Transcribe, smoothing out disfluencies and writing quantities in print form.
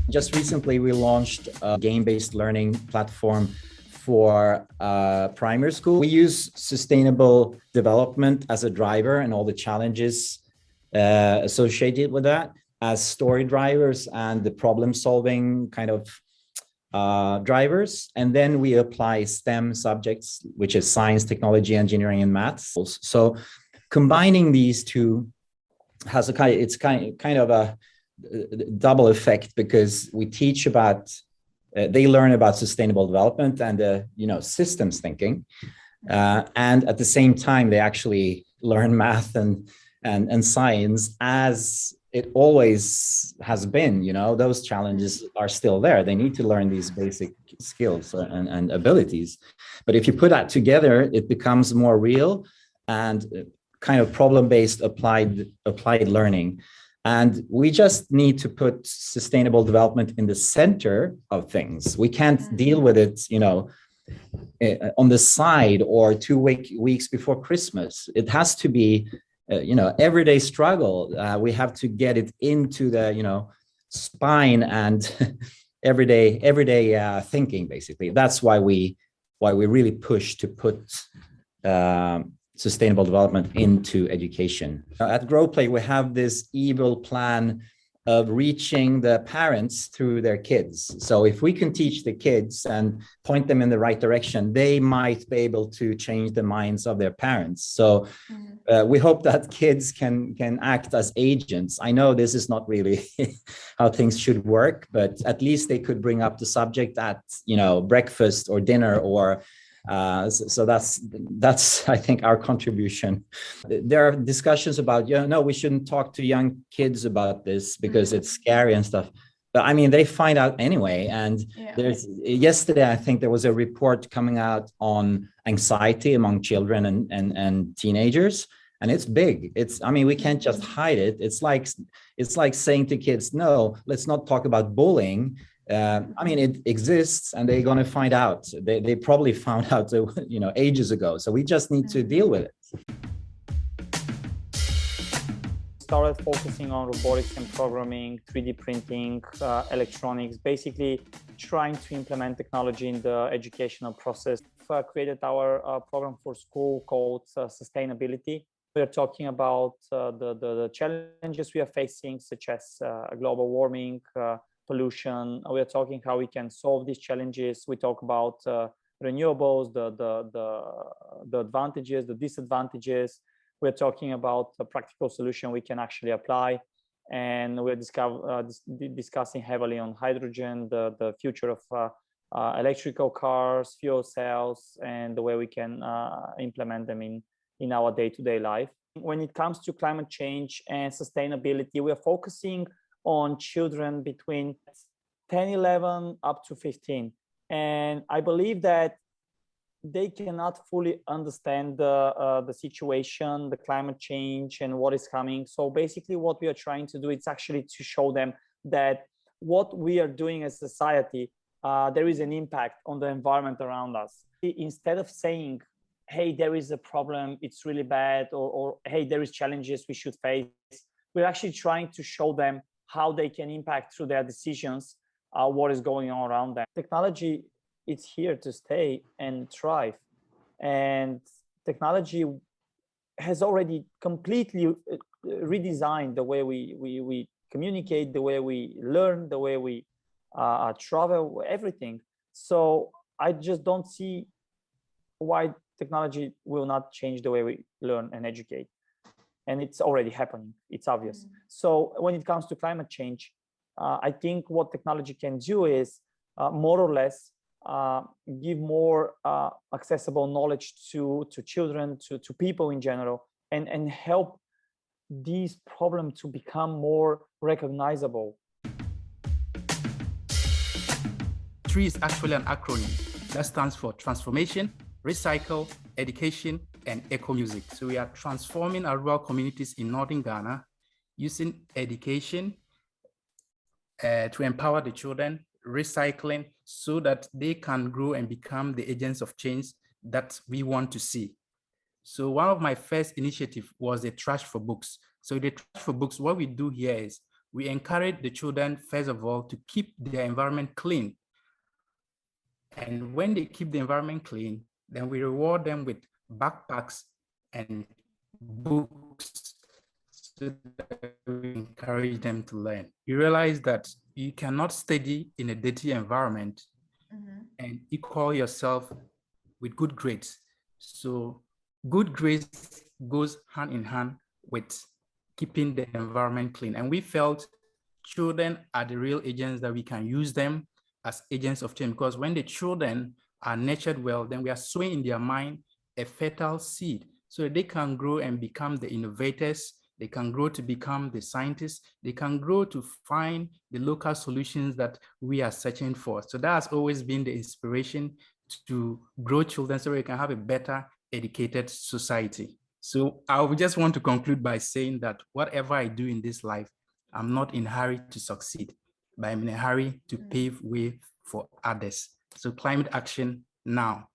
Just recently, we launched a game-based learning platform for primary school. We use sustainable development as a driver and all the challenges associated with that as story drivers and the problem-solving kind of drivers. And then we apply STEM subjects, which is science, technology, engineering, and maths. So combining these two has it's kind of a double effect, because we teach about they learn about sustainable development and systems thinking, and at the same time they actually learn math and science, as it always has been. Those challenges are still there. They need to learn these basic skills and abilities, but if you put that together, it becomes more real and kind of problem-based applied learning. And we just need to put sustainable development in the center of things. We can't deal with it, on the side or 2 weeks before Christmas. It has to be, everyday struggle. We have to get it into the, spine and everyday thinking. Basically, that's why we really push to put sustainable development into education. At GrowPlay, we have this evil plan of reaching the parents through their kids. So if we can teach the kids and point them in the right direction, they might be able to change the minds of their parents. So we hope that kids can act as agents. I know this is not really how things should work, but at least they could bring up the subject at breakfast or dinner or so that's I think our contribution. There are discussions about no, we shouldn't talk to young kids about this because it's scary and stuff, but I mean they find out anyway. And yesterday I think there was a report coming out on anxiety among children and teenagers, and it's big. We can't just hide it. It's like saying to kids, no, let's not talk about bullying. It exists, and they're going to find out. They probably found out, ages ago. So we just need to deal with it. Started focusing on robotics and programming, 3D printing, electronics, basically trying to implement technology in the educational process. Created our program for school called Sustainability. We are talking about the challenges we are facing, such as global warming, pollution. We are talking how we can solve these challenges. We talk about renewables, the advantages, the disadvantages. We're talking about a practical solution we can actually apply. And we're discussing heavily on hydrogen, the future of electrical cars, fuel cells, and the way we can implement them in our day-to-day life. When it comes to climate change and sustainability, we are focusing on children between 10, 11 up to 15. And I believe that they cannot fully understand the situation, the climate change and what is coming. So basically what we are trying to do is actually to show them that what we are doing as society, there is an impact on the environment around us. Instead of saying, hey, there is a problem, it's really bad, or hey, there is challenges we should face, we're actually trying to show them how they can impact through their decisions what is going on around them. Technology is here to stay and thrive. And technology has already completely redesigned the way we communicate, the way we learn, the way we travel, everything. So I just don't see why technology will not change the way we learn and educate. And it's already happening. It's obvious. So when it comes to climate change, I think what technology can do is more or less give more accessible knowledge to children, to people in general, and help these problems to become more recognizable. TREE is actually an acronym that stands for Transformation, Recycle, Education, and Eco-Music. So we are transforming our rural communities in northern Ghana using education to empower the children, recycling so that they can grow and become the agents of change that we want to see. So one of my first initiatives was the Trash for Books. So the Trash for Books, what we do here is we encourage the children, first of all, to keep their environment clean. And when they keep the environment clean, then we reward them with backpacks and books so that we encourage them to learn. You realize that you cannot study in a dirty environment and equal yourself with good grades. So good grades goes hand in hand with keeping the environment clean. And we felt children are the real agents that we can use them as agents of change, because when the children are nurtured well, then we are sowing in their mind a fertile seed so that they can grow and become the innovators, they can grow to become the scientists, they can grow to find the local solutions that we are searching for. So that has always been the inspiration to grow children so we can have a better educated society. So I would just want to conclude by saying that whatever I do in this life, I'm not in a hurry to succeed, but I'm in a hurry to pave way for others. So climate action now.